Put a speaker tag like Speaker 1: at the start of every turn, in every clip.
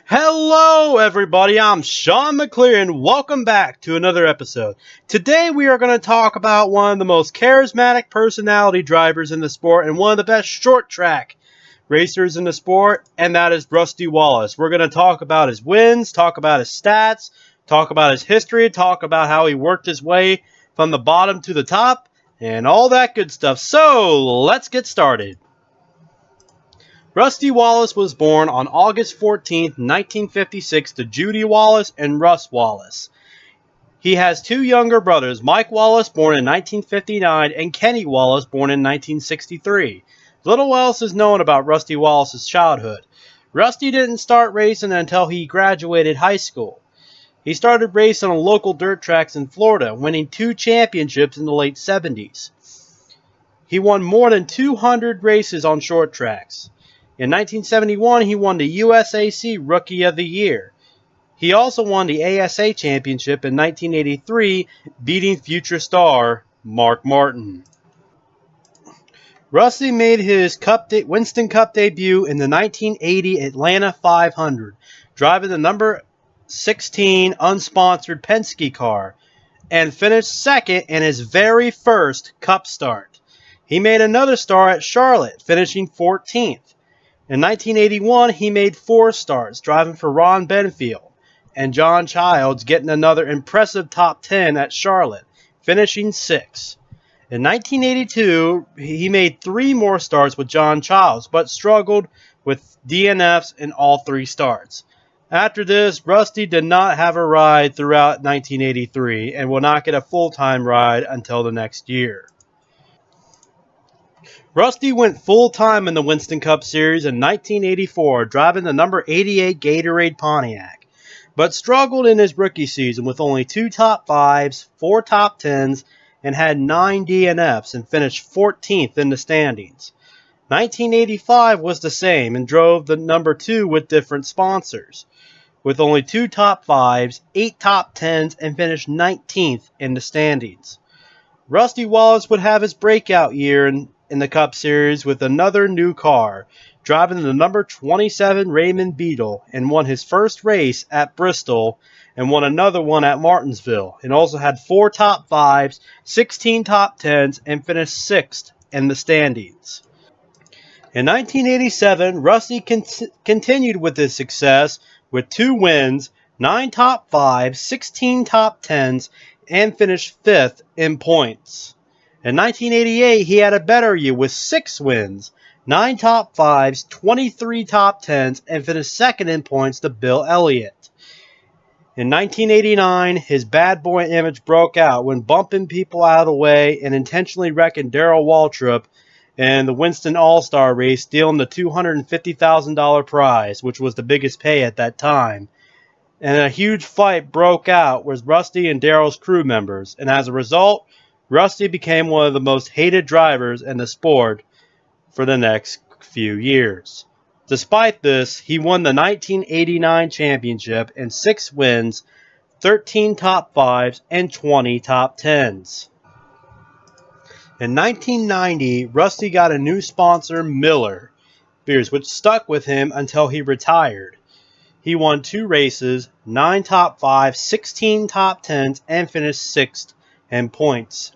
Speaker 1: Hello everybody, I'm Sean McClear and welcome back to another episode. Today we are going to talk about one of the most charismatic personality drivers in the sport and one of the best short track racers in the sport, and that is Rusty Wallace. We're going to talk about his wins, talk about his stats, talk about his history, talk about how he worked his way from the bottom to the top, and all that good stuff. So let's get started. Rusty Wallace was born on August 14, 1956 to Judy Wallace and Russ Wallace. He has two younger brothers, Mike Wallace, born in 1959, and Kenny Wallace, born in 1963. Little else is known about Rusty Wallace's childhood. Rusty didn't start racing until he graduated high school. He started racing on local dirt tracks in Florida, winning 2 championships in the late 70s. He won more than 200 races on short tracks. In 1971, he won the USAC Rookie of the Year. He also won the ASA Championship in 1983, beating future star Mark Martin. Rusty made his Winston Cup debut in the 1980 Atlanta 500, driving the number 16 unsponsored Penske car, and finished second in his very first Cup start. He made another start at Charlotte, finishing 14th. In 1981, he made 4 starts, driving for Ron Benfield and John Childs, getting another impressive top 10 at Charlotte, finishing 6th. In 1982, he made 3 more starts with John Childs, but struggled with DNFs in all 3 starts. After this, Rusty did not have a ride throughout 1983 and will not get a full-time ride until the next year. Rusty went full-time in the Winston Cup Series in 1984, driving the number 88 Gatorade Pontiac, but struggled in his rookie season with only 2 top 5s, 4 top 10s, and had 9 DNFs and finished 14th in the standings. 1985 was the same and drove the number 2 with different sponsors, with only 2 top 5s, 8 top 10s, and finished 19th in the standings. Rusty Wallace would have his breakout year in the Cup Series with another new car, driving the number 27 Raymond Beetle, and won his first race at Bristol and won another one at Martinsville, and also had 4 top 5s, 16 top 10s, and finished 6th in the standings. In 1987, Rusty continued with his success with 2 wins, 9 top 5s, 16 top 10s, and finished 5th in points. In 1988, he had a better year with 6 wins, 9 top 5s, 23 top 10s, and finished 2nd in points to Bill Elliott. In 1989, his bad boy image broke out when bumping people out of the way and intentionally wrecking Darrell Waltrip in the Winston All-Star race, stealing the $250,000 prize, which was the biggest pay at that time. And a huge fight broke out with Rusty and Darrell's crew members, and as a result, Rusty became one of the most hated drivers in the sport for the next few years. Despite this, he won the 1989 championship in 6 wins, 13 top 5s, and 20 top 10s. In 1990, Rusty got a new sponsor, Miller Beers, which stuck with him until he retired. He won 2 races, 9 top 5s, 16 top 10s, and finished 6th in points.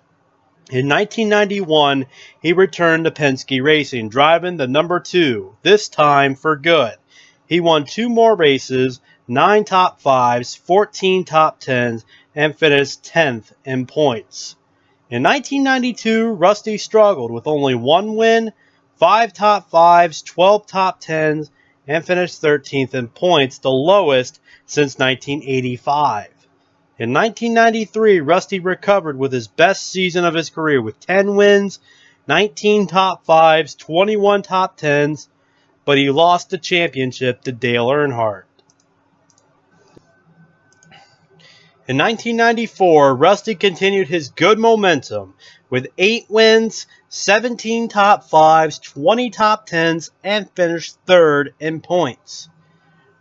Speaker 1: In 1991, he returned to Penske Racing, driving the number 2, this time for good. He won 2 more races, 9 top 5s, 14 top 10s, and finished 10th in points. In 1992, Rusty struggled with only 1 win, 5 top 5s, 12 top 10s, and finished 13th in points, the lowest since 1985. In 1993, Rusty recovered with his best season of his career with 10 wins, 19 top 5s, 21 top 10s, but he lost the championship to Dale Earnhardt. In 1994, Rusty continued his good momentum with 8 wins, 17 top 5s, 20 top 10s, and finished 3rd in points.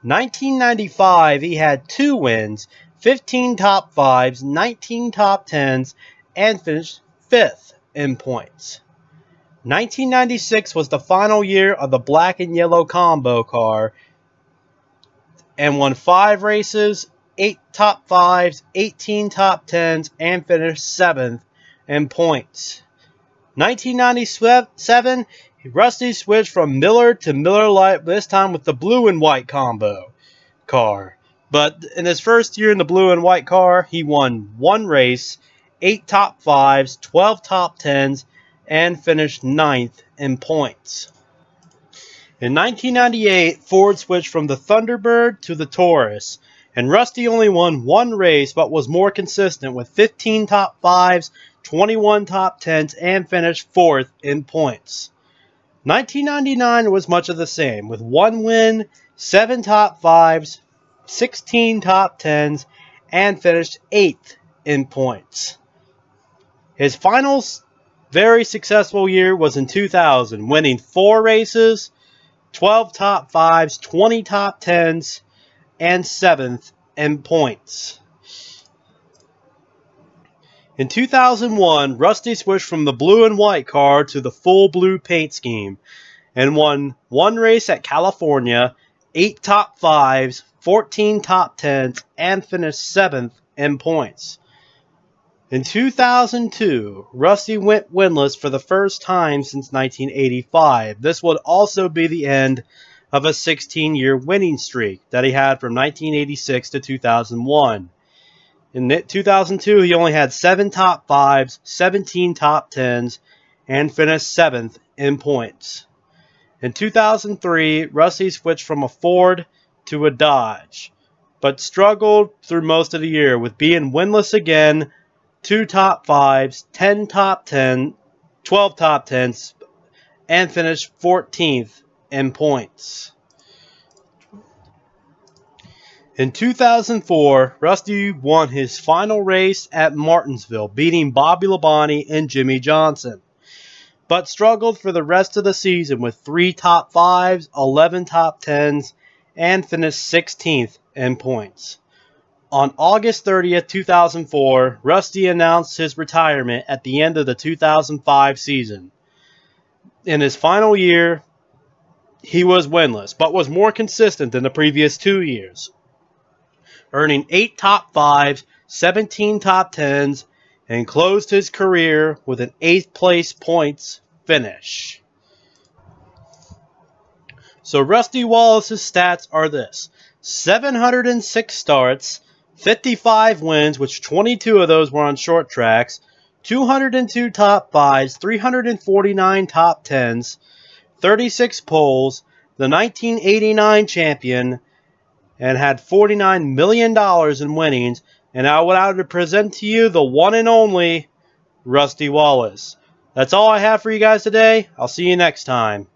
Speaker 1: 1995, he had 2 wins, 15 top 5s, 19 top 10s, and finished 5th in points. 1996 was the final year of the black and yellow combo car, and won 5 races, 8 top 5s, 18 top 10s, and finished 7th in points. 1997, Rusty switched from Miller to Miller Lite, this time with the blue and white combo car. But in his first year in the blue and white car, he won 1 race, 8 top 5s, 12 top 10s, and finished 9th in points. In 1998, Ford switched from the Thunderbird to the Taurus, and Rusty only won 1 race but was more consistent with 15 top 5s, 21 top 10s, and finished 4th in points. 1999 was much of the same, with 1 win, 7 top 5s, 16 top 10s, and finished 8th in points. His final very successful year was in 2000, winning 4 races, 12 top 5s, 20 top 10s, and 7th in points. In 2001, Rusty switched from the blue and white car to the full blue paint scheme and won 1 race at California, 8 top 5s, 14 top 10s, and finished 7th in points. In 2002, Rusty went winless for the first time since 1985. This would also be the end of a 16-year winning streak that he had from 1986 to 2001. In 2002, he only had 7 top 5s, 17 top 10s, and finished 7th in points. In 2003, Rusty switched from a Ford to a Dodge, but struggled through most of the year with being winless again, 2 top 5s, 10 top 10, 12 top 10s, and finished 14th in points. In 2004, Rusty won his final race at Martinsville, beating Bobby Labonte and Jimmy Johnson, but struggled for the rest of the season with 3 top 5s, 11 top 10s, and finished 16th in points. On August 30th, 2004, Rusty announced his retirement at the end of the 2005 season. In his final year, he was winless, but was more consistent than the previous 2 years, earning 8 top 5s, 17 top 10s, and closed his career with an 8th place points finish. So Rusty Wallace's stats are this: 706 starts, 55 wins, which 22 of those were on short tracks, 202 top 5s, 349 top 10s, 36 poles, the 1989 champion, and had $49 million in winnings. And I would present to you the one and only Rusty Wallace. That's all I have for you guys today. I'll see you next time.